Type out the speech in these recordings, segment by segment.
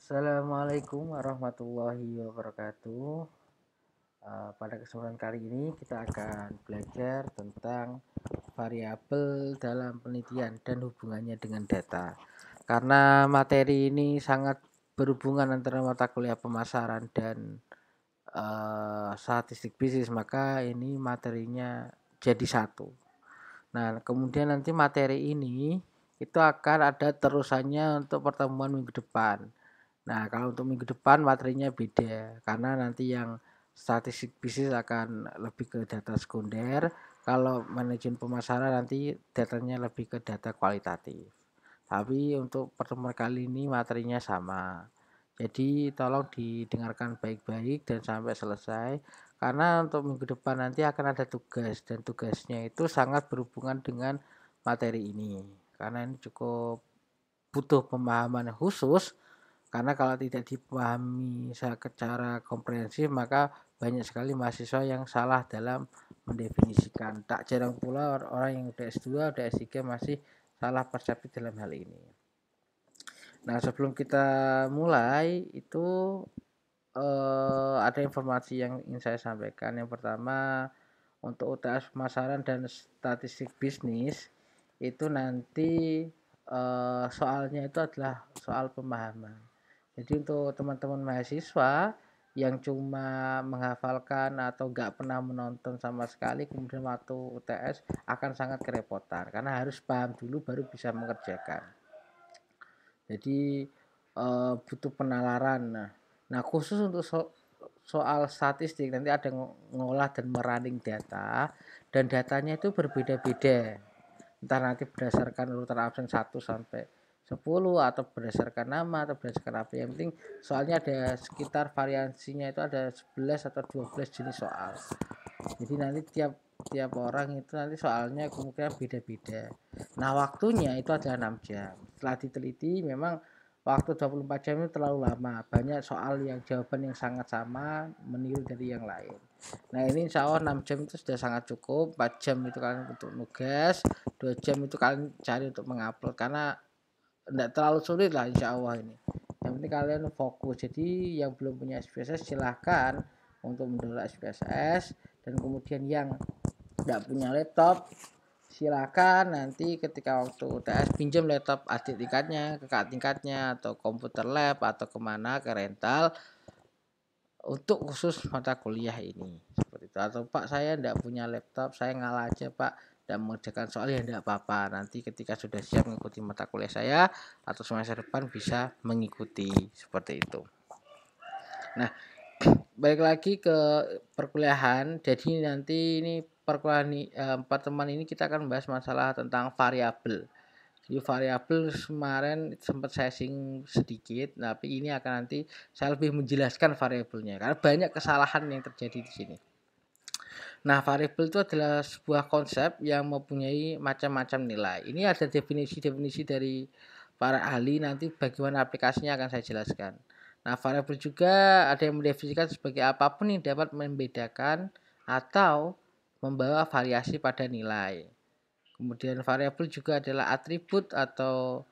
Assalamualaikum warahmatullahi wabarakatuh. Pada kesempatan kali ini kita akan belajar tentang variabel dalam penelitian dan hubungannya dengan data. Karena materi ini sangat berhubungan antara mata kuliah pemasaran dan statistik bisnis, maka ini materinya jadi satu. Nah, kemudian nanti materi ini itu akan ada terusannya untuk pertemuan minggu depan. Nah, kalau untuk minggu depan materinya beda karena nanti yang statistik bisnis akan lebih ke data sekunder, kalau manajemen pemasaran nanti datanya lebih ke data kualitatif. Tapi untuk pertemuan kali ini materinya sama. Jadi tolong didengarkan baik-baik dan sampai selesai karena untuk minggu depan nanti akan ada tugas dan tugasnya itu sangat berhubungan dengan materi ini. Karena ini cukup butuh pemahaman khusus karena kalau tidak dipahami secara komprehensif maka banyak sekali mahasiswa yang salah dalam mendefinisikan. Tak jarang pula orang yang udah S2, udah S3 masih salah persepsi dalam hal ini. Nah, sebelum kita mulai itu ada informasi yang ingin saya sampaikan. Yang pertama, untuk UTS pemasaran dan statistik bisnis itu nanti soalnya itu adalah soal pemahaman. Jadi untuk teman-teman mahasiswa yang cuma menghafalkan atau nggak pernah menonton sama sekali kemudian waktu UTS akan sangat kerepotan karena harus paham dulu baru bisa mengerjakan. Jadi butuh penalaran. Nah khusus untuk soal statistik nanti ada ngolah dan merunning data dan datanya itu berbeda-beda. Entah nanti berdasarkan urutan absen 1 sampai 10 atau berdasarkan nama atau berdasarkan apa, yang penting soalnya ada sekitar variasinya itu ada 11 atau 12 jenis soal. Jadi nanti tiap tiap orang itu nanti soalnya kemungkinan beda-beda. Nah waktunya itu adalah 6 jam. Setelah diteliti memang waktu 24 jam itu terlalu lama. Banyak soal yang jawaban yang sangat sama meniru dari yang lain. Nah ini insya Allah 6 jam itu sudah sangat cukup. 4 jam itu kalian untuk nugas, 2 jam itu kalian cari untuk mengupload. Karena tidak terlalu sulit lah insya Allah ini. Yang penting kalian fokus. Jadi yang belum punya SPSS silahkan untuk mendownload SPSS, dan kemudian yang tidak punya laptop silakan nanti ketika waktu UTS pinjam laptop adik tingkatnya ke kakak tingkatnya atau komputer lab atau kemana ke rental untuk khusus mata kuliah ini seperti itu. Atau Pak saya tidak punya laptop, saya ngalah aja Pak dan mengerjakan soal, ya tidak apa-apa, nanti ketika sudah siap mengikuti mata kuliah saya atau semester depan bisa mengikuti seperti itu. Nah, balik lagi ke perkuliahan. Jadi nanti ini perkuliahan pertemuan ini kita akan membahas masalah tentang variabel. Jadi variabel kemarin sempat saya singgung sedikit, tapi ini akan nanti saya lebih menjelaskan variabelnya karena banyak kesalahan yang terjadi di sini. Nah, variabel itu adalah sebuah konsep yang mempunyai macam-macam nilai. Ini ada definisi-definisi dari para ahli, nanti bagaimana aplikasinya akan saya jelaskan. Nah, variabel juga ada yang mendefinisikan sebagai apapun yang dapat membedakan atau membawa variasi pada nilai. Kemudian variabel juga adalah atribut atau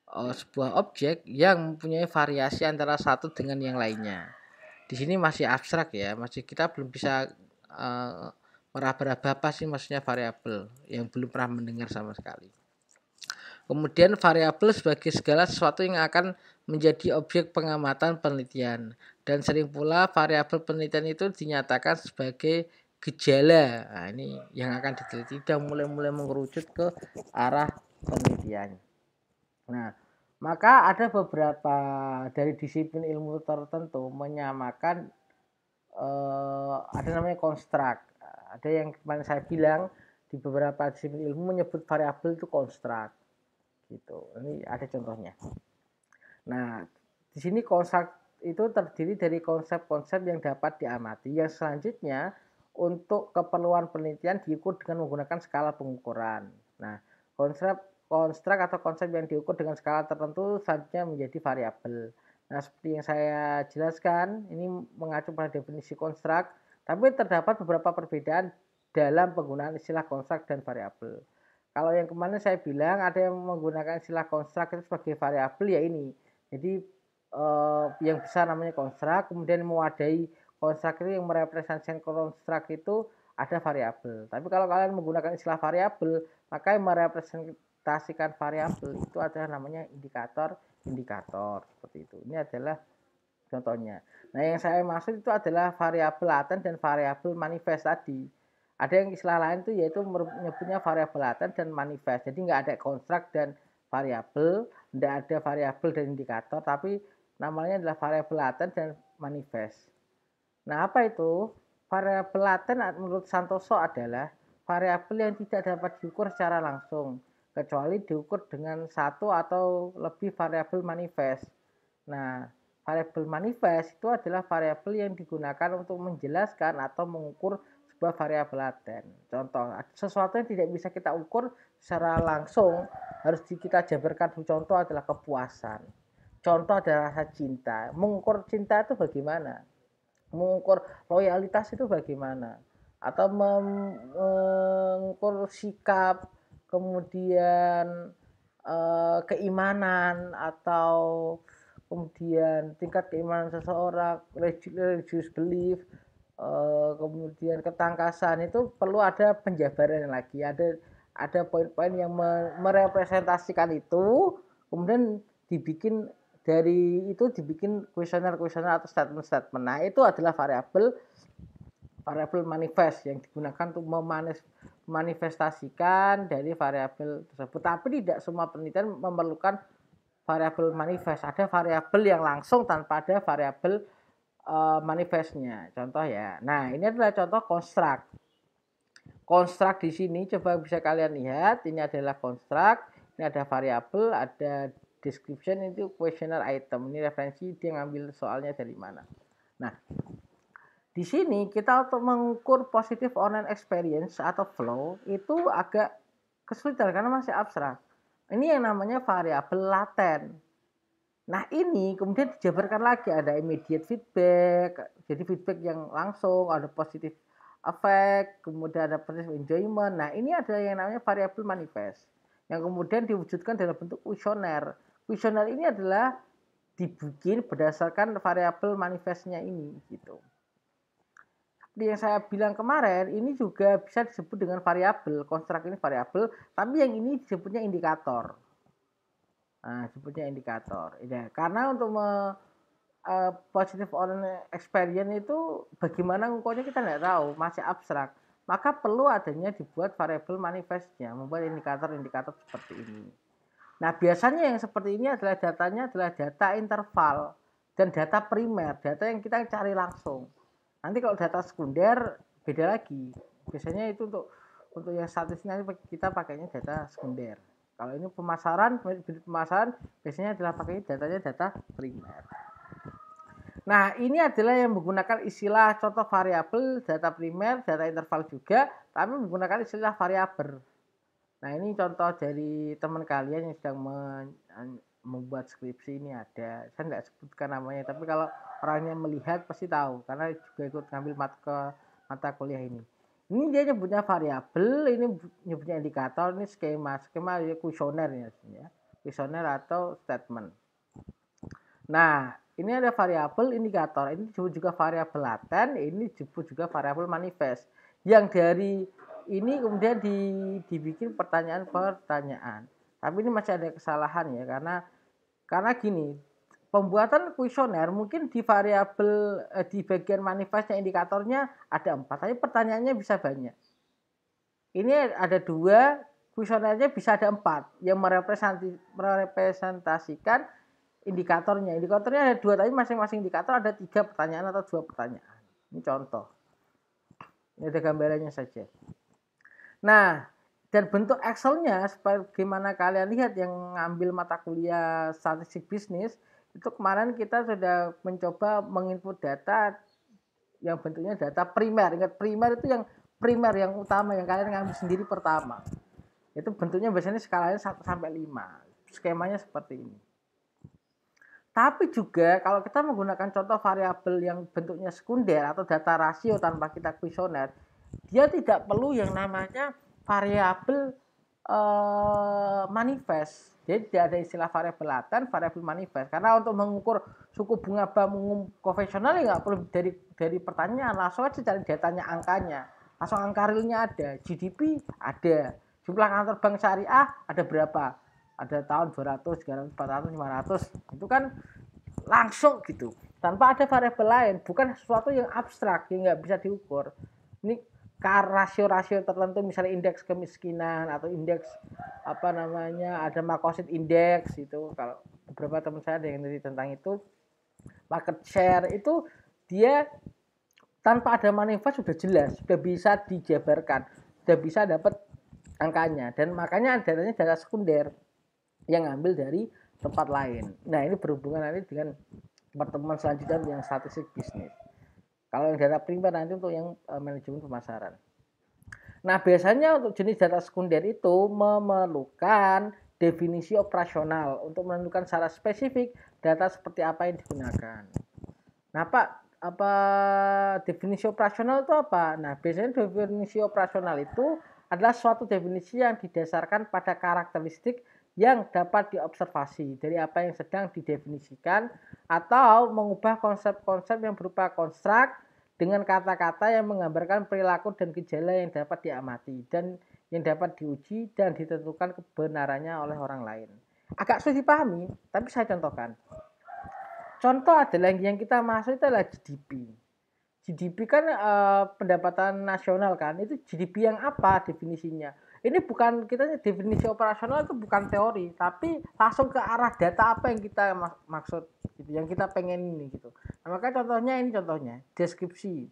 sebuah objek yang mempunyai variasi antara satu dengan yang lainnya. Di sini masih abstrak ya, masih kita belum bisa meraba-raba apa sih maksudnya variabel yang belum pernah mendengar sama sekali. Kemudian variabel sebagai segala sesuatu yang akan menjadi objek pengamatan penelitian, dan sering pula variabel penelitian itu dinyatakan sebagai gejala. Nah, ini yang akan diteliti dan mulai mengerucut ke arah penelitian. Nah, maka ada beberapa dari disiplin ilmu tertentu menyamakan ada namanya konstruk. Ada yang kemarin saya bilang di beberapa disiplin ilmu menyebut variabel itu konstruk. Gitu. Ini ada contohnya. Nah, di sini konstruk itu terdiri dari konsep-konsep yang dapat diamati. Yang selanjutnya untuk keperluan penelitian diukur dengan menggunakan skala pengukuran. Nah, konstruk atau konsep yang diukur dengan skala tertentu selanjutnya menjadi variabel. Nah, seperti yang saya jelaskan, ini mengacu pada definisi konstruk, tapi terdapat beberapa perbedaan dalam penggunaan istilah konstruk dan variabel. Kalau yang kemarin saya bilang ada yang menggunakan istilah konstruk itu sebagai variabel, ya ini. Jadi yang besar namanya konstruk, kemudian mewadahi konstruk itu yang merepresentasikan konstruk itu ada variabel. Tapi kalau kalian menggunakan istilah variabel, maka yang merepresentasikan variabel itu adalah namanya indikator seperti itu. Ini adalah contohnya. Nah, yang saya maksud itu adalah variabel laten dan variabel manifest tadi. Ada yang istilah lain itu yaitu menyebutnya variabel laten dan manifest. Jadi nggak ada konstruk dan variabel, nggak ada variabel dan indikator, tapi namanya adalah variabel laten dan manifest. Nah, apa itu? Variabel laten menurut Santoso adalah variabel yang tidak dapat diukur secara langsung, kecuali diukur dengan satu atau lebih variabel manifest. Nah, variabel manifest itu adalah variabel yang digunakan untuk menjelaskan atau mengukur sebuah variabel laten. Contoh, sesuatu yang tidak bisa kita ukur secara langsung harus kita jabarkan. Contoh adalah kepuasan. Contoh adalah rasa cinta. Mengukur cinta itu bagaimana? Mengukur loyalitas itu bagaimana? Atau mengukur sikap, kemudian keimanan, atau kemudian tingkat keimanan seseorang, religious belief, kemudian ketangkasan, itu perlu ada penjabaran lagi, ada poin-poin yang merepresentasikan itu, kemudian dibikin kuesioner atau statement. Nah, itu adalah variabel manifest yang digunakan untuk memanifestasikan dari variabel tersebut. Tapi tidak semua penelitian memerlukan variabel manifest. Ada variabel yang langsung tanpa ada variabel manifestnya. Contoh ya. Nah, ini adalah contoh konstruk. Konstruk di sini coba bisa kalian lihat. Ini adalah konstruk. Ini ada variabel, ada description, itu questionnaire item. Ini referensi dia ngambil soalnya dari mana. Nah, di sini kita untuk mengukur positive online experience atau flow itu agak kesulitan karena masih abstrak. Ini yang namanya variabel laten. Nah, ini kemudian dijabarkan lagi, ada immediate feedback, jadi feedback yang langsung, ada positive effect, kemudian ada positive enjoyment. Nah, ini ada yang namanya variabel manifest yang kemudian diwujudkan dalam bentuk kuesioner. Kuesioner ini adalah dibikin berdasarkan variabel manifestnya ini gitu. Seperti yang saya bilang kemarin, ini juga bisa disebut dengan variabel. Konstruk ini variabel, tapi yang ini disebutnya indikator. Nah, disebutnya indikator. Ya, karena untuk positive online experience itu bagaimana ngukurnya kita nggak tahu, masih abstrak. Maka perlu adanya dibuat variabel manifestnya, membuat indikator-indikator seperti ini. Nah, biasanya yang seperti ini adalah datanya adalah data interval dan data primer, data yang kita cari langsung. Nanti kalau data sekunder beda lagi. Biasanya itu untuk yang statistik nanti kita pakainya data sekunder. Kalau ini pemasaran biasanya adalah pakainya datanya data primer. Nah, ini adalah yang menggunakan istilah contoh variabel, data primer, data interval juga, tapi menggunakan istilah variabel. Nah, ini contoh dari teman kalian yang sedang membuat skripsi ini ada. Saya nggak sebutkan namanya, tapi kalau orangnya melihat pasti tahu karena juga ikut ngambil mata kuliah ini. Ini dia nyebutnya variabel, ini nyebutnya indikator, ini skema ya kuesioner ya, kuesioner atau statement. Nah, ini ada variabel indikator, ini disebut juga variabel laten, ini disebut juga variabel manifest. Yang dari ini kemudian dibikin pertanyaan. Tapi ini masih ada kesalahan ya, karena gini, pembuatan kuesioner mungkin di variabel di bagian manifestnya indikatornya ada 4, tapi pertanyaannya bisa banyak. Ini ada 2, kuesionernya bisa ada 4 yang merepresentasikan indikatornya. Indikatornya ada 2, tapi masing-masing indikator ada 3 pertanyaan atau 2 pertanyaan. Ini contoh. Ini ada gambarannya saja. Nah, dan bentuk Excel-nya sebagaimana kalian lihat yang ngambil mata kuliah statistik bisnis, itu kemarin kita sudah mencoba menginput data yang bentuknya data primer. Ingat, primer itu yang primer, yang utama, yang kalian ngambil sendiri pertama. Itu bentuknya biasanya skalanya 1 sampai 5. Skemanya seperti ini. Tapi juga kalau kita menggunakan contoh variabel yang bentuknya sekunder atau data rasio tanpa kita kuesioner, dia tidak perlu yang namanya variabel manifest. Jadi tidak ada istilah variabel laten, variabel manifest. Karena untuk mengukur suku bunga bank umum konvensional ya nggak perlu dari pertanyaan, langsung aja cari datanya, angkanya. Langsung angka realnya ada, GDP ada, jumlah kantor bank syariah ada berapa? Ada tahun 200, 300, 400, 500. Itu kan langsung gitu. Tanpa ada variabel lain, bukan sesuatu yang abstrak yang nggak bisa diukur. Ini rasio-rasio tertentu, misalnya indeks kemiskinan atau indeks ada Makosid indeks itu. Kalau beberapa teman saya ada yang ngerti tentang itu, market share itu dia tanpa ada manifest sudah jelas, sudah bisa dijabarkan, sudah bisa dapat angkanya, dan makanya datanya data sekunder yang ngambil dari tempat lain. Nah, ini berhubungan nanti dengan pertemuan selanjutnya yang statistik bisnis. Kalau yang data primer nanti untuk yang manajemen pemasaran. Nah, biasanya untuk jenis data sekunder itu memerlukan definisi operasional untuk menentukan secara spesifik data seperti apa yang digunakan. Nah, Pak, apa definisi operasional itu apa? Nah, biasanya definisi operasional itu adalah suatu definisi yang didasarkan pada karakteristik yang dapat diobservasi dari apa yang sedang didefinisikan atau mengubah konsep-konsep yang berupa konstruk dengan kata-kata yang menggambarkan perilaku dan gejala yang dapat diamati dan yang dapat diuji dan ditentukan kebenarannya oleh orang lain. Agak sulit dipahami, tapi saya contohkan. Contoh adalah yang kita masuk itu adalah GDP. GDP kan pendapatan nasional kan, itu GDP yang apa definisinya? Ini bukan, kita definisi operasional itu bukan teori, tapi langsung ke arah data apa yang kita maksud gitu, yang kita pengen ini gitu. Nah, makanya contohnya ini, contohnya deskripsi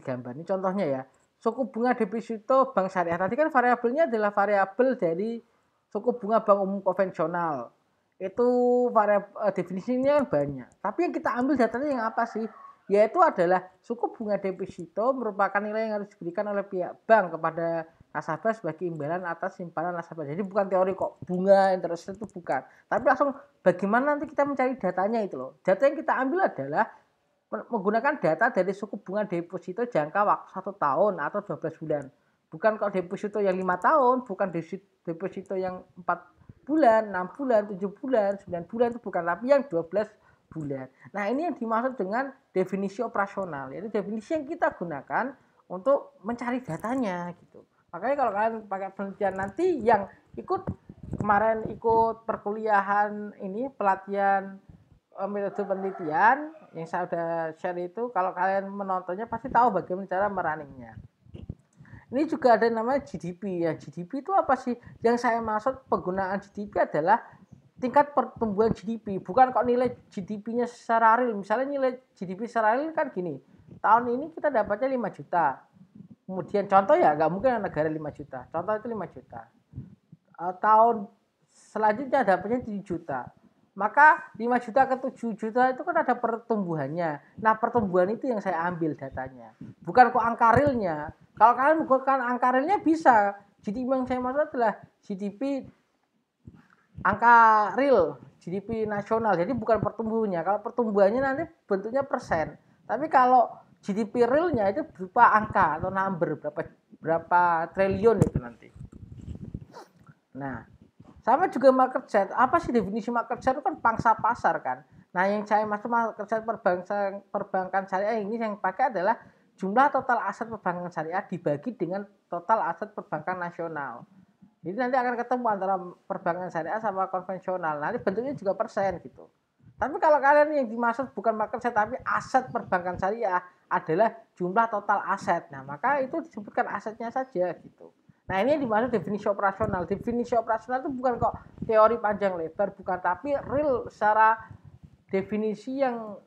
gambar ini contohnya ya. Suku bunga deposito bank syariah tadi kan variabelnya adalah variabel dari suku bunga bank umum konvensional. Itu variabel definisinya banyak. Tapi yang kita ambil datanya yang apa sih? Yaitu adalah suku bunga deposito merupakan nilai yang harus diberikan oleh pihak bank kepada nasabah sebagai imbalan atas simpanan nasabah. Jadi bukan teori kok bunga interest itu bukan. Tapi langsung bagaimana nanti kita mencari datanya itu loh. Data yang kita ambil adalah menggunakan data dari suku bunga deposito jangka waktu 1 tahun atau 12 bulan. Bukan kok deposito yang 5 tahun, bukan deposito yang 4 bulan, 6 bulan, 7 bulan, 9 bulan, itu bukan, tapi yang 12 bulan. Nah, ini yang dimaksud dengan definisi operasional. Yaitu definisi yang kita gunakan untuk mencari datanya gitu. Makanya kalau kalian pakai penelitian nanti yang kemarin ikut perkuliahan ini, pelatihan metode penelitian yang saya udah share itu, kalau kalian menontonnya pasti tahu bagaimana cara merunningnya. Ini juga ada namanya GDP ya. GDP itu apa sih? Yang saya maksud penggunaan GDP adalah tingkat pertumbuhan GDP, bukan kok nilai GDP-nya secara real. Misalnya nilai GDP secara real kan gini, tahun ini kita dapatnya 5 juta. Kemudian contoh ya, nggak mungkin negara 5 juta. Contoh itu 5 juta. Tahun selanjutnya dapatnya 7 juta. Maka 5 juta ke 7 juta itu kan ada pertumbuhannya. Nah, pertumbuhan itu yang saya ambil datanya. Bukan kok angka realnya. Kalau kalian menggunakan angka realnya bisa. GDP yang saya maksud adalah GDP angka real, GDP nasional. Jadi bukan pertumbuhannya. Kalau pertumbuhannya nanti bentuknya persen. Tapi kalau GDP realnya itu berupa angka atau number, berapa triliun itu nanti. Nah, sama juga market share. Apa sih definisi market share? Itu kan pangsa pasar kan. Nah, yang saya maksud market share perbankan syariah ini yang pakai adalah jumlah total aset perbankan syariah dibagi dengan total aset perbankan nasional. Jadi nanti akan ketemu antara perbankan syariah sama konvensional. Nanti bentuknya juga persen gitu. Tapi kalau kalian yang dimaksud bukan market share tapi aset perbankan syariah adalah jumlah total aset. Nah, maka itu disebutkan asetnya saja gitu. Nah, ini yang dimaksud definisi operasional. Definisi operasional itu bukan kok teori panjang lebar, bukan, tapi real secara definisi yang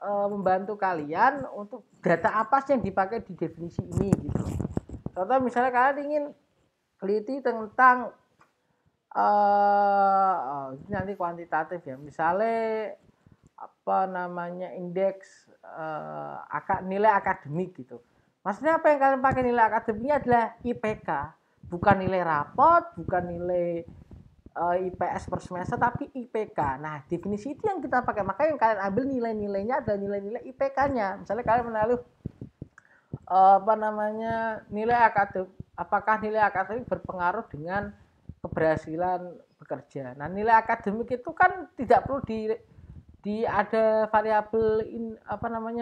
membantu kalian untuk data apa sih yang dipakai di definisi ini gitu. Contoh misalnya kalian ingin teliti tentang nanti kuantitatif ya. Misalnya indeks nilai akademik gitu. Maksudnya apa yang kalian pakai nilai akademiknya adalah IPK, bukan nilai rapot, bukan nilai IPS per semester, tapi IPK. Nah, definisi itu yang kita pakai. Makanya yang kalian ambil nilai-nilainya adalah nilai-nilai IPK-nya. Misalnya kalian menaruh nilai akademik apakah nilai akademik berpengaruh dengan keberhasilan bekerja. Nah, nilai akademik itu kan tidak perlu di ada variabel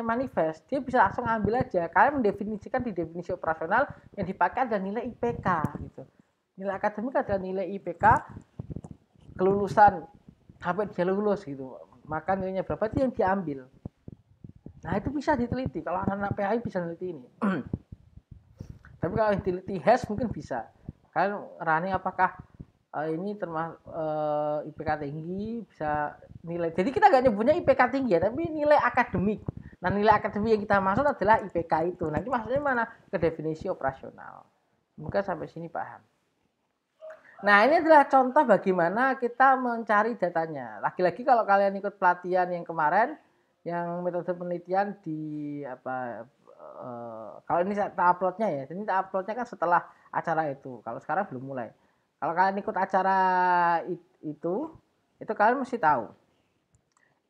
manifest, dia bisa langsung ambil aja. Kalian mendefinisikan di definisi operasional yang dipakai adalah nilai IPK gitu. Nilai akademik adalah nilai IPK kelulusan sampai dia lulus gitu. Maka nilainya berapa itu yang diambil. Nah, itu bisa diteliti. Kalau anak-anak PAI bisa meneliti ini. Tapi kalau yang diteliti HES mungkin bisa. Kalian running apakah ini termasuk IPK tinggi bisa nilai. Jadi kita nggak nyebutnya IPK tinggi ya, tapi nilai akademik. Nah, nilai akademik yang kita maksud adalah IPK itu. Nanti maksudnya mana? Ke definisi operasional. Mungkin sampai sini paham. Nah, ini adalah contoh bagaimana kita mencari datanya. Lagi-lagi kalau kalian ikut pelatihan yang kemarin, yang metode penelitian di kalau ini tak uploadnya ya, ini tak uploadnya kan setelah acara itu. Kalau sekarang belum mulai. Kalau kalian ikut acara itu kalian mesti tahu.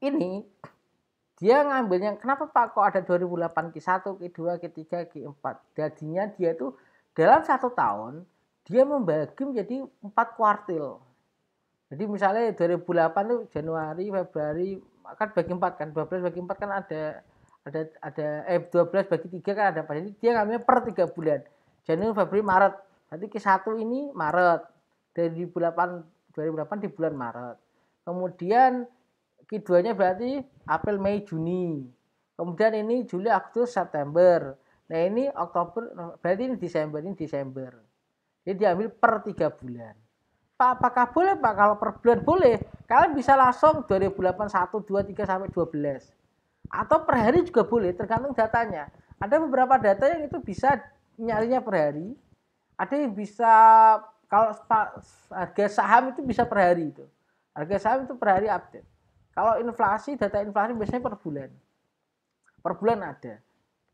Ini dia ngambilnya, kenapa Pak kok ada 2008 Q1, Q2, Q3, Q4? Jadinya dia itu dalam 1 tahun dia membagi menjadi 4 kuartil. Jadi misalnya 2008 itu Januari, Februari, kan bagi 4 kan, 12 bagi 4 kan ada 12 bagi 3 kan ada apa. Jadi dia ngambilnya per 3 bulan. Januari, Februari, Maret. Nanti Q1 ini Maret. 2008 di bulan Maret. Kemudian Q2-nya berarti April, Mei, Juni. Kemudian ini Juli, Agustus, September. Nah, ini Oktober, berarti ini Desember. Jadi diambil per 3 bulan. Pak, apakah boleh Pak? Kalau per bulan boleh. Kalian bisa langsung 2008, 1, 2, 3, sampai 12. Atau per hari juga boleh, tergantung datanya. Ada beberapa data yang itu bisa nyarinya per hari. Ada yang bisa, kalau harga saham itu bisa per hari itu. Harga saham itu per hari update. Kalau inflasi, data inflasi biasanya per bulan. Per bulan ada.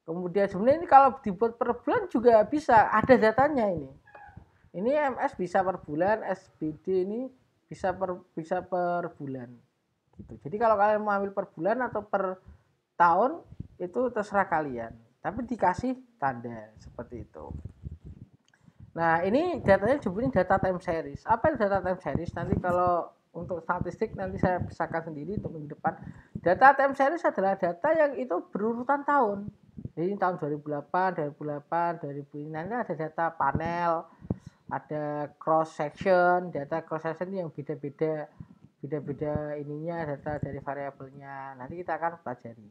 Kemudian sebenarnya ini kalau dibuat per bulan juga bisa, ada datanya ini. Ini MS bisa per bulan, SBD ini bisa per bulan. Gitu. Jadi kalau kalian mau ambil per bulan atau per tahun itu terserah kalian. Tapi dikasih tanda seperti itu. Nah, ini datanya disebutnya data time series. Apa itu data time series? Nanti kalau untuk statistik nanti saya pisahkan sendiri untuk minggu depan. Data time series adalah data yang itu berurutan tahun. Jadi tahun 2008, 2000 ini nanti ada data panel, ada cross section. Data cross section yang beda-beda ininya, data dari variabelnya. Nanti kita akan pelajari.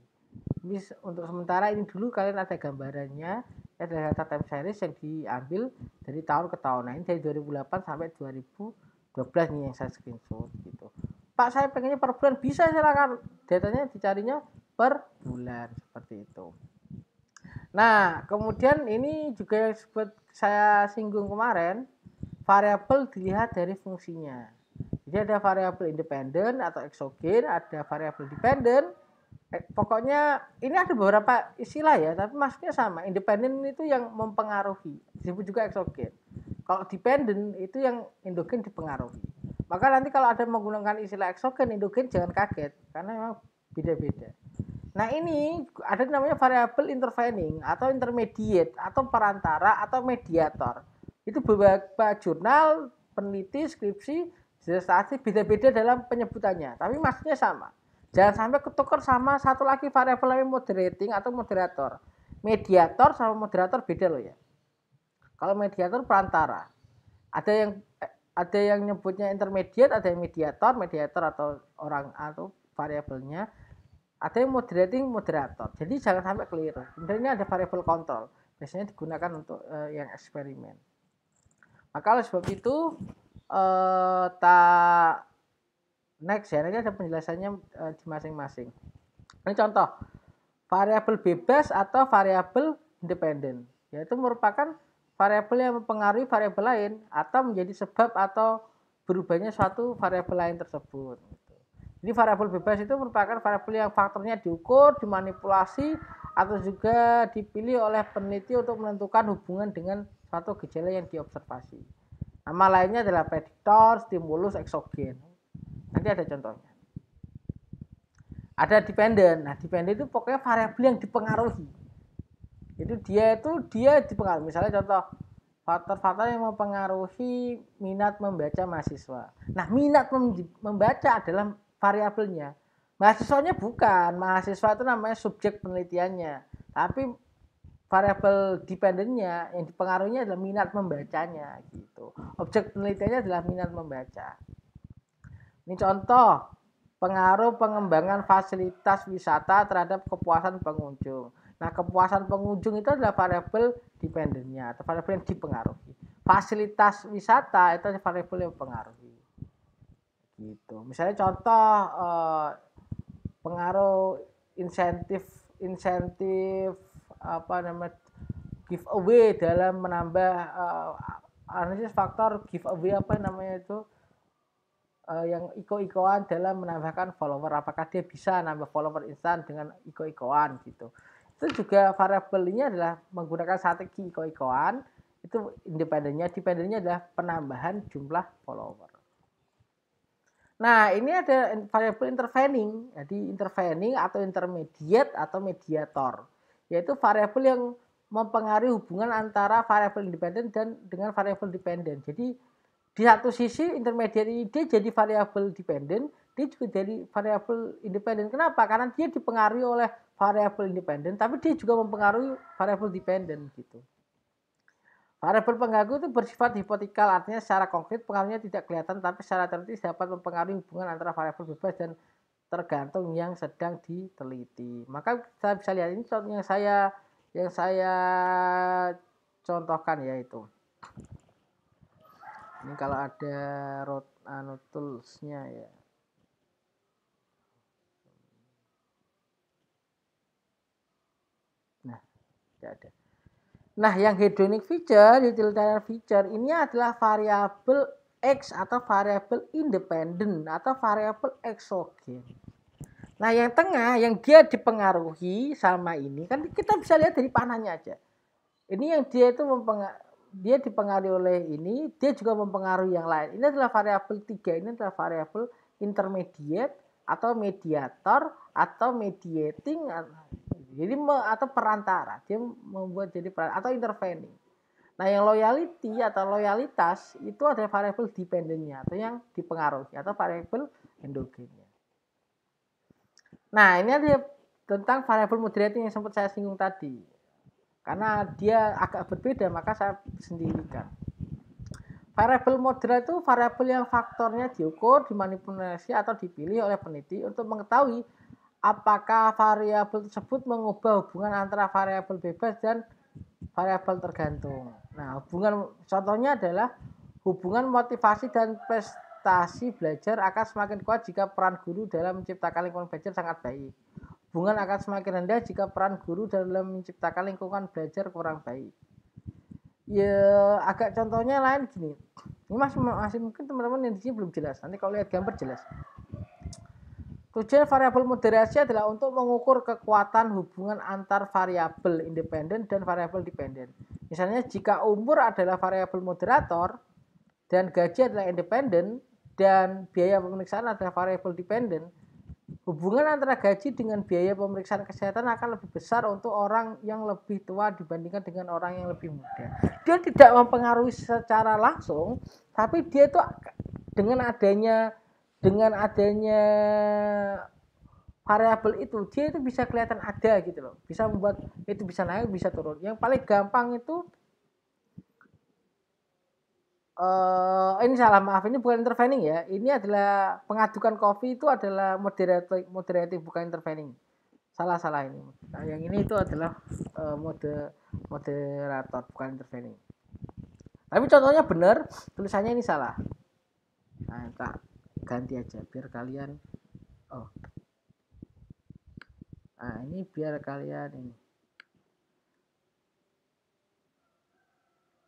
Ini untuk sementara ini dulu kalian ada gambarannya. Ada data time series yang diambil dari tahun ke tahun. Nah, ini dari 2008 sampai 2012 nih yang saya screenshot gitu. Pak, saya pengennya per bulan, bisa, silakan. Datanya dicarinya per bulan seperti itu. Nah, kemudian ini juga yang saya singgung kemarin, variabel dilihat dari fungsinya. Jadi ada variabel independen atau eksogen, ada variabel dependen. Pokoknya ini ada beberapa istilah ya, tapi maksudnya sama. Independen itu yang mempengaruhi, disebut juga eksogen. Kalau dependen itu yang endogen dipengaruhi. Maka nanti kalau ada menggunakan istilah eksogen, endogen, jangan kaget, karena memang beda-beda. Nah, ini ada namanya variabel intervening atau intermediate atau perantara atau mediator. Itu beberapa jurnal, peneliti, skripsi, disertasi beda-beda dalam penyebutannya, tapi maksudnya sama. Jangan sampai ketukar sama satu lagi variabel namanya moderating atau moderator. Mediator sama moderator beda loh ya. Kalau mediator perantara. Ada yang nyebutnya intermediate, ada yang mediator atau orang atau variabelnya. Ada yang moderator. Jadi jangan sampai keliru. Kemudian ini ada variabel kontrol. Biasanya digunakan untuk yang eksperimen. Maka oleh sebab itu next ya, nanti ada penjelasannya di masing-masing. Ini contoh variabel bebas atau variabel independen, yaitu merupakan variabel yang mempengaruhi variabel lain atau menjadi sebab atau berubahnya suatu variabel lain tersebut. Jadi variabel bebas itu merupakan variabel yang faktornya diukur, dimanipulasi, atau juga dipilih oleh peneliti untuk menentukan hubungan dengan suatu gejala yang diobservasi. Nama lainnya adalah prediktor, stimulus, eksogen. Nanti ada contohnya. Ada dependen. Nah, dependen itu pokoknya variabel yang dipengaruhi. Itu dia dipengaruhi. Misalnya contoh faktor-faktor yang mempengaruhi minat membaca mahasiswa. Nah, minat membaca adalah variabelnya. Mahasiswanya bukan, mahasiswa itu namanya subjek penelitiannya. Tapi variabel dependennya yang dipengaruhinya adalah minat membacanya gitu. Objek penelitiannya adalah minat membaca. Ini contoh pengaruh pengembangan fasilitas wisata terhadap kepuasan pengunjung. Nah, kepuasan pengunjung itu adalah variabel dependennya atau variabel yang dipengaruhi. Fasilitas wisata itu adalah variabel yang mempengaruhi. Gitu. Misalnya contoh pengaruh insentif apa namanya giveaway dalam menambah analisis faktor giveaway apa namanya itu yang iko-ikoan dalam menambahkan follower, apakah dia bisa nambah follower instan dengan iko-ikoan gitu. Itu juga variabelnya adalah menggunakan strategi iko-ikoan, itu dependennya adalah penambahan jumlah follower. Nah, ini ada variabel intervening. Jadi intervening atau intermediate atau mediator, yaitu variabel yang mempengaruhi hubungan antara variabel independen dan dengan variabel dependen. Jadi di satu sisi intermediate ini dia jadi variabel dependen, dia juga jadi variabel independen. Kenapa? Karena dia dipengaruhi oleh variabel independen, tapi dia juga mempengaruhi variabel dependen gitu. Variabel pengganggu itu bersifat hipotetikal, artinya secara konkret pengaruhnya tidak kelihatan, tapi secara teoritis dapat mempengaruhi hubungan antara variabel bebas dan tergantung yang sedang diteliti. Maka kita bisa lihat ini contoh yang saya contohkan yaitu. Ini kalau ada toolsnya ya. Nah, tidak ada. Nah, yang hedonic feature, utilitarian feature ini adalah variabel X atau variabel independen atau variabel eksogen. Nah, yang tengah yang dia dipengaruhi sama ini kan kita bisa lihat dari panahnya aja. Ini yang dia itu dia dipengaruhi oleh ini, dia juga mempengaruhi yang lain. Ini adalah variabel 3, ini adalah variabel intermediate atau mediator atau mediating, jadi atau perantara. Dia membuat jadi perantara atau intervening. Nah, yang loyalty atau loyalitas itu adalah variabel dependennya atau yang dipengaruhi atau variabel endogennya. Nah, ini ada tentang variabel moderating yang sempat saya singgung tadi. Karena dia agak berbeda, maka saya sendirikan. Variabel moderat itu variabel yang faktornya diukur, dimanipulasi atau dipilih oleh peneliti untuk mengetahui apakah variabel tersebut mengubah hubungan antara variabel bebas dan variabel tergantung. Nah, contohnya adalah hubungan motivasi dan prestasi belajar akan semakin kuat jika peran guru dalam menciptakan lingkungan belajar sangat baik. Hubungan akan semakin rendah jika peran guru dalam menciptakan lingkungan belajar kurang baik. Ya, agak contohnya lain gini. Ini masih mungkin teman-teman yang di sini belum jelas. Nanti kalau lihat gambar jelas. Tujuan variabel moderasi adalah untuk mengukur kekuatan hubungan antar variabel independen dan variabel dependen. Misalnya jika umur adalah variabel moderator dan gaji adalah independen dan biaya pemeriksaan adalah variabel dependen, hubungan antara gaji dengan biaya pemeriksaan kesehatan akan lebih besar untuk orang yang lebih tua dibandingkan dengan orang yang lebih muda. Dia tidak mempengaruhi secara langsung, tapi dia itu dengan adanya variabel itu, dia itu bisa kelihatan ada gitu loh. Bisa membuat itu bisa naik, bisa turun. Yang paling gampang itu ini salah, maaf, ini bukan intervening ya. Ini adalah pengadukan kopi itu adalah moderatif bukan intervening. Salah ini. Nah, yang ini itu adalah moderator bukan intervening. Tapi contohnya benar, tulisannya ini salah. Nah, tak ganti aja biar kalian. Nah, ini biar kalian ini.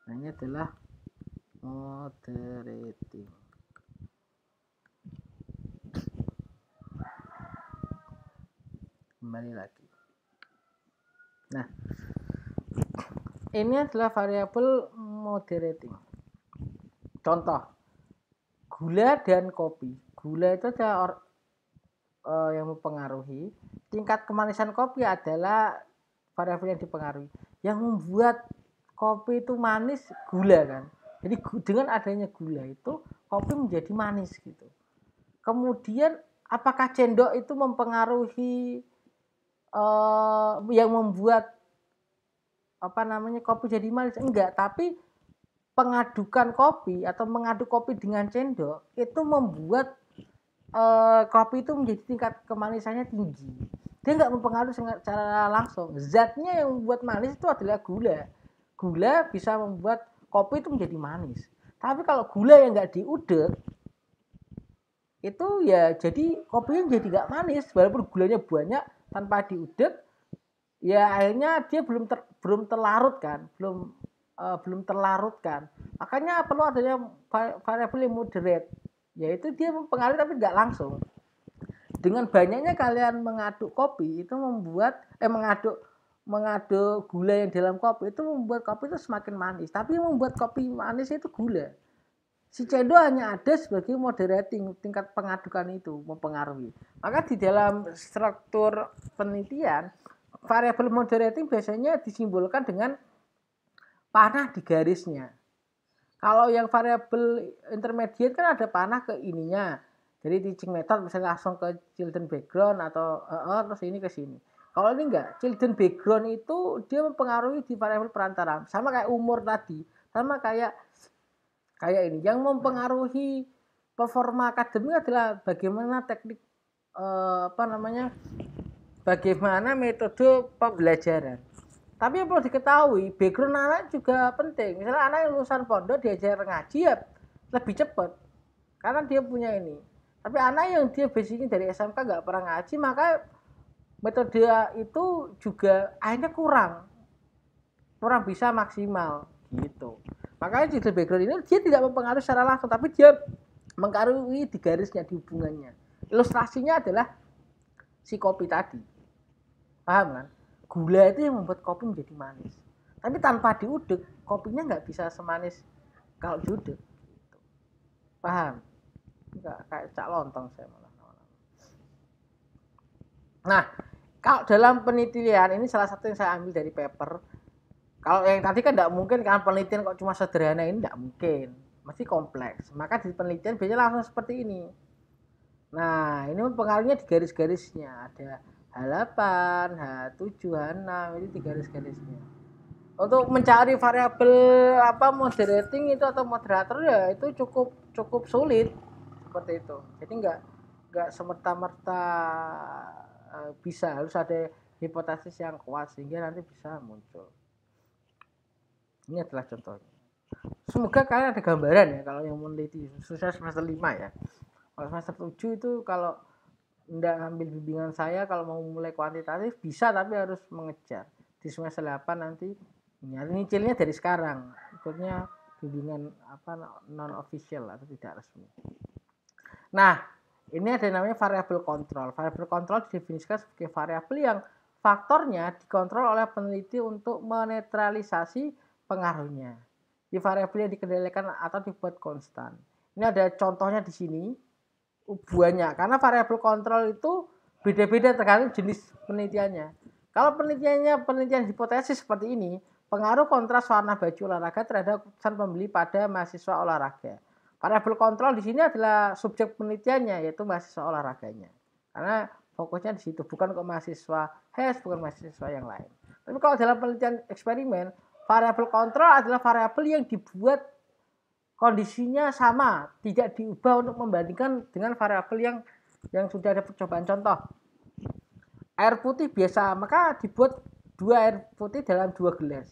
Nah, ini adalah moderating. Kembali lagi. Nah, ini adalah variabel moderating. Contoh, gula dan kopi. Gula itu adalah yang mempengaruhi. Tingkat kemanisan kopi adalah variabel yang dipengaruhi. Yang membuat kopi itu manis gula kan. Jadi dengan adanya gula itu kopi menjadi manis gitu. Kemudian apakah cendok itu mempengaruhi yang membuat kopi jadi manis? Enggak, tapi pengadukan kopi atau mengaduk kopi dengan cendok itu membuat kopi itu menjadi tingkat kemanisannya tinggi. Dia nggak mempengaruhi secara langsung. Zatnya yang membuat manis itu adalah gula. Gula bisa membuat kopi itu menjadi manis. Tapi kalau gula yang nggak diudek, itu ya jadi kopinya jadi nggak manis. Walaupun gulanya banyak tanpa diudek, ya akhirnya dia belum terlarutkan, belum terlarutkan. Makanya perlu adanya variabel yang moderate, yaitu dia mempengaruhi tapi nggak langsung. Dengan banyaknya kalian mengaduk kopi itu membuat mengaduk gula yang dalam kopi itu membuat kopi itu semakin manis. Tapi yang membuat kopi manis itu gula. Si cendol hanya ada sebagai moderating, tingkat pengadukan itu mempengaruhi. Maka di dalam struktur penelitian, variabel moderating biasanya disimbolkan dengan panah di garisnya. Kalau yang variabel intermediate kan ada panah ke ininya. Jadi teaching method misalnya langsung ke children background atau terus ini ke sini. Kalau ini enggak, children background itu dia mempengaruhi di variabel perantara. Sama kayak umur tadi, sama kayak ini. Yang mempengaruhi performa akademik adalah bagaimana teknik bagaimana metode pembelajaran. Tapi yang perlu diketahui, background anak juga penting. Misalnya anak yang lulusan pondok diajar ngaji ya lebih cepat. Karena dia punya ini. Tapi anak yang dia basicnya dari SMK nggak pernah ngaji, maka metode itu juga akhirnya kurang bisa maksimal gitu. Makanya digital background ini dia tidak mempengaruhi secara langsung, tapi dia mempengaruhi di garisnya, di hubungannya. Ilustrasinya adalah si kopi tadi. Paham kan? Gula itu yang membuat kopi menjadi manis. Tapi tanpa diudek, kopinya nggak bisa semanis kalau diudek. Paham? Enggak, kayak cak lontong saya malah. Nah, kalau dalam penelitian ini salah satu yang saya ambil dari paper. Kalau yang tadi kan tidak mungkin kan penelitian kok cuma sederhana, ini tidak mungkin, mesti kompleks. Maka di penelitian biasanya langsung seperti ini. Nah, ini mempengaruhinya di garis-garisnya. Ada H8, H7, H6, ini di garis-garisnya. Untuk mencari variabel moderating itu atau moderator ya itu cukup sulit seperti itu. Jadi nggak semerta-merta bisa, harus ada hipotesis yang kuat sehingga nanti bisa muncul. Ini adalah contohnya. Semoga kalian ada gambaran ya kalau yang meneliti, khususnya semester 5 ya. Kalau semester 7 itu kalau tidak ambil bimbingan saya, kalau mau mulai kuantitatif bisa, tapi harus mengejar. Di semester 8 nanti nyicilnya dari sekarang, ikutnya bimbingan non official atau tidak resmi. Nah, ini ada namanya variabel kontrol. Variabel kontrol didefinisikan sebagai variabel yang faktornya dikontrol oleh peneliti untuk menetralisasi pengaruhnya. Di variabel yang dikendalikan atau dibuat konstan. Ini ada contohnya di sini. Banyak, karena variabel kontrol itu beda-beda tergantung jenis penelitiannya. Kalau penelitian hipotesis seperti ini, pengaruh kontras warna baju olahraga terhadap keputusan pembeli pada mahasiswa olahraga. Variabel kontrol di sini adalah subjek penelitiannya, yaitu mahasiswa olahraganya. Karena fokusnya di situ, bukan ke mahasiswa HES, bukan mahasiswa yang lain. Tapi kalau dalam penelitian eksperimen, variabel kontrol adalah variabel yang dibuat kondisinya sama, tidak diubah untuk membandingkan dengan variabel yang sudah ada percobaan. Contoh, air putih biasa, maka dibuat 2 air putih dalam 2 gelas.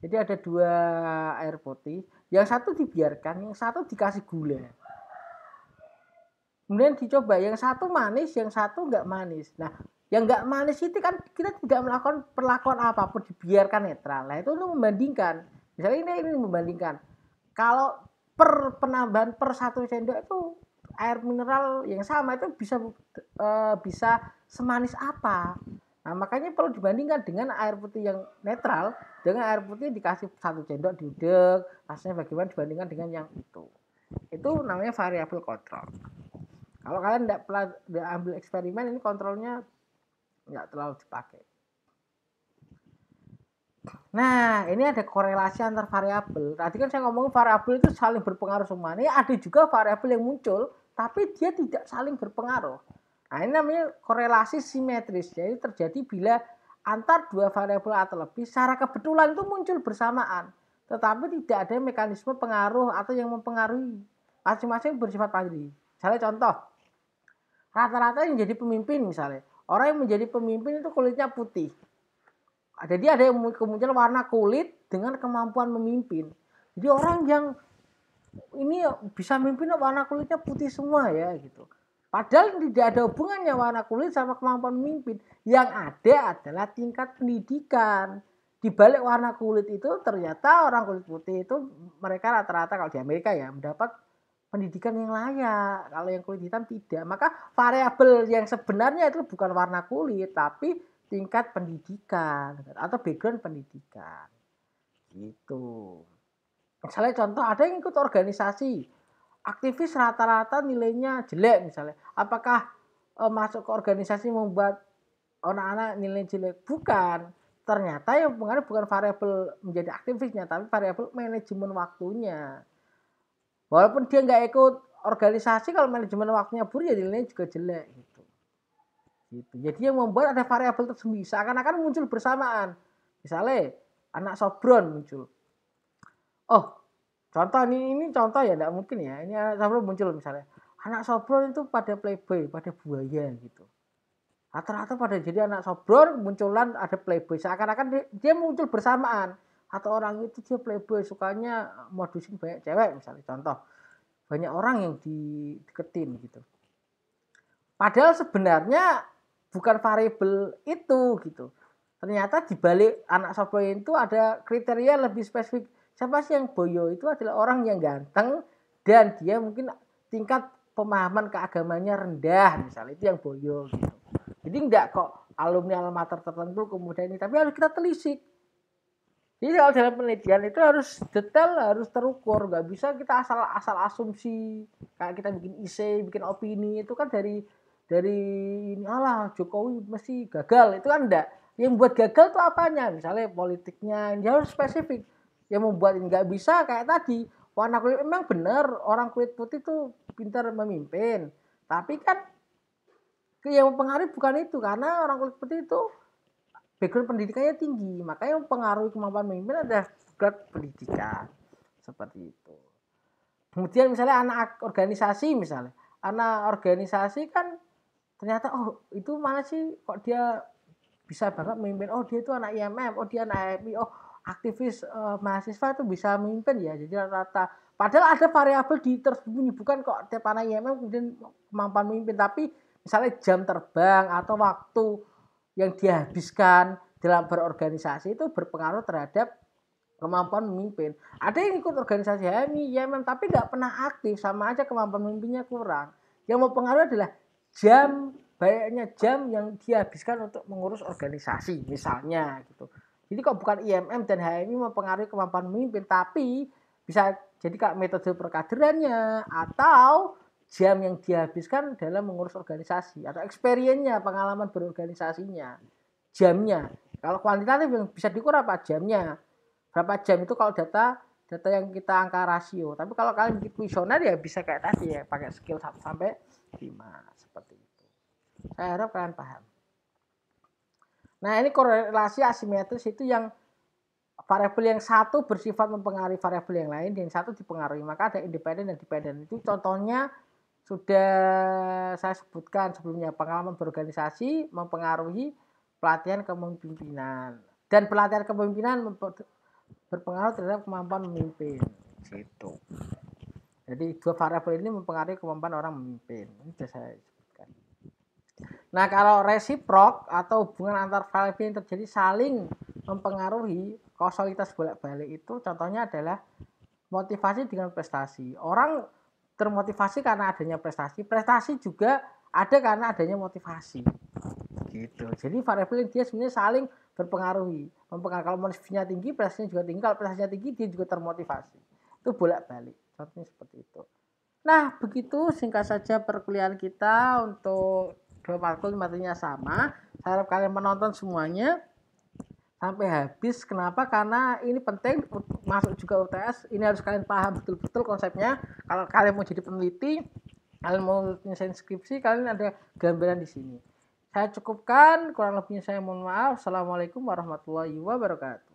Jadi ada 2 air putih, yang satu dibiarkan, yang satu dikasih gula. Kemudian dicoba, yang satu manis, yang satu enggak manis. Nah, yang enggak manis itu kan kita tidak melakukan perlakuan apapun, dibiarkan netral. Nah, itu untuk membandingkan. Misalnya ini membandingkan. Kalau per penambahan per 1 sendok itu air mineral yang sama itu bisa semanis apa. Nah, makanya perlu dibandingkan dengan air putih yang netral dengan air putih yang dikasih 1 sendok diudek, rasanya bagaimana dibandingkan dengan yang itu. Itu namanya variabel kontrol. Kalau kalian tidak ambil eksperimen, ini kontrolnya nggak terlalu dipakai. Nah, ini ada korelasi antar variabel. Tadi kan saya ngomong variabel itu saling berpengaruh semua. Ini ada juga variabel yang muncul, tapi dia tidak saling berpengaruh. Nah, ini namanya korelasi simetris. Jadi terjadi bila antar dua variabel atau lebih secara kebetulan itu muncul bersamaan. Tetapi tidak ada mekanisme pengaruh atau yang mempengaruhi. Masing-masing bersifat pasti. Misalnya contoh, rata-rata yang jadi pemimpin misalnya. Orang yang menjadi pemimpin itu kulitnya putih. Jadi ada yang kemunculan warna kulit dengan kemampuan memimpin. Jadi orang yang ini bisa memimpin warna kulitnya putih semua ya gitu. Padahal tidak ada hubungannya warna kulit sama kemampuan memimpin. Yang ada adalah tingkat pendidikan. Di balik warna kulit itu ternyata orang kulit putih itu mereka rata-rata kalau di Amerika ya mendapat pendidikan yang layak. Kalau yang kulit hitam tidak. Maka variabel yang sebenarnya itu bukan warna kulit tapi tingkat pendidikan atau background pendidikan gitu. Misalnya contoh ada yang ikut organisasi, aktivis rata-rata nilainya jelek misalnya. Apakah masuk ke organisasi membuat anak-anak nilai jelek? Bukan. Ternyata yang pengaruh bukan variabel menjadi aktivisnya, tapi variabel manajemen waktunya. Walaupun dia nggak ikut organisasi, kalau manajemen waktunya buruk ya nilainya juga jelek gitu. Gitu. Jadi yang membuat ada variabel tersembunyi seakan-akan muncul bersamaan. Misalnya anak sobron muncul. Oh, contoh ini contoh ya enggak mungkin ya. Ini anak sobron muncul misalnya. Anak sobron itu pada playboy, pada buaya gitu. Rata-rata pada jadi anak sobron munculan ada playboy. Seakan-akan dia muncul bersamaan. Atau orang itu dia playboy sukanya modusin banyak cewek misalnya. Contoh, banyak orang yang dideketin gitu. Padahal sebenarnya bukan variabel itu gitu. Ternyata di balik anak sobroy itu ada kriteria lebih spesifik. Siapa sih yang boyo? Itu adalah orang yang ganteng dan dia mungkin tingkat pemahaman keagamannya rendah misalnya, itu yang boyo gitu. Jadi enggak kok alumni alma mater tertentu kemudian ini, tapi harus kita telisik. Jadi kalau dalam penelitian itu harus detail, harus terukur, nggak bisa kita asal asumsi kayak kita bikin isi, bikin opini itu kan dari ini alah Jokowi mesti gagal, itu kan enggak. Yang membuat gagal tuh apanya? Misalnya politiknya, dia harus spesifik. Yang membuat ini nggak bisa kayak tadi warna kulit, memang benar orang kulit putih tuh pintar memimpin, tapi kan yang mempengaruhi bukan itu, karena orang kulit putih itu background pendidikannya tinggi, makanya mempengaruhi kemampuan memimpin adalah background pendidikan seperti itu. Kemudian misalnya anak organisasi, misalnya anak organisasi kan ternyata oh itu mana sih kok dia bisa banget memimpin, oh dia itu anak IMM, oh dia anak AMI, oh aktivis mahasiswa itu bisa memimpin ya. Jadi rata-rata padahal ada variabel di tersembunyi, bukan kok tiap anak IMM kemudian kemampuan memimpin, tapi misalnya jam terbang atau waktu yang dihabiskan dalam berorganisasi itu berpengaruh terhadap kemampuan memimpin. Ada yang ikut organisasi HMI, YMM tapi nggak pernah aktif, sama aja kemampuan memimpinnya kurang. Yang mempengaruhi adalah jam, banyaknya jam yang dihabiskan untuk mengurus organisasi misalnya gitu. Jadi kok bukan IMM dan HMI mempengaruhi kemampuan memimpin, tapi bisa jadi kak metode perkaderannya atau jam yang dihabiskan dalam mengurus organisasi atau experience-nya, pengalaman berorganisasinya, jamnya. Kalau kuantitatif yang bisa diukur apa? Jamnya. Berapa jam itu kalau data yang kita angka rasio. Tapi kalau kalian bikin kuesioner ya bisa kayak tadi ya, pakai skill 1 sampai 5 seperti itu. Saya harap kalian paham. Nah, ini korelasi asimetris itu yang variabel yang satu bersifat mempengaruhi variabel yang lain, dan yang satu dipengaruhi. Maka ada independen dan dependen. Itu contohnya sudah saya sebutkan sebelumnya. Pengalaman berorganisasi mempengaruhi pelatihan kepemimpinan, dan pelatihan kepemimpinan berpengaruh terhadap kemampuan memimpin. Gitu. Jadi dua variabel ini mempengaruhi kemampuan orang memimpin. Ini sudah saya sebutkan. Nah, kalau resiprok atau hubungan antar variabel yang terjadi saling mempengaruhi, kausalitas bolak-balik itu contohnya adalah motivasi dengan prestasi. Orang termotivasi karena adanya prestasi, prestasi juga ada karena adanya motivasi. Gitu. Jadi variabel dia sebenarnya saling berpengaruhi. Kalau motivasinya tinggi, prestasinya juga tinggi. Kalau prestasinya tinggi, dia juga termotivasi. Itu bolak-balik. Contohnya seperti itu. Nah, begitu singkat saja perkuliahan kita untuk dua matkul materinya sama. Saya harap kalian menonton semuanya. sampai habis. Kenapa? Karena ini penting masuk juga UTS. Ini harus kalian paham betul-betul konsepnya. Kalau kalian mau jadi peneliti, kalian mau nyelesain skripsi, kalian ada gambaran di sini. Saya cukupkan, kurang lebihnya saya mohon maaf. Assalamualaikum warahmatullahi wabarakatuh.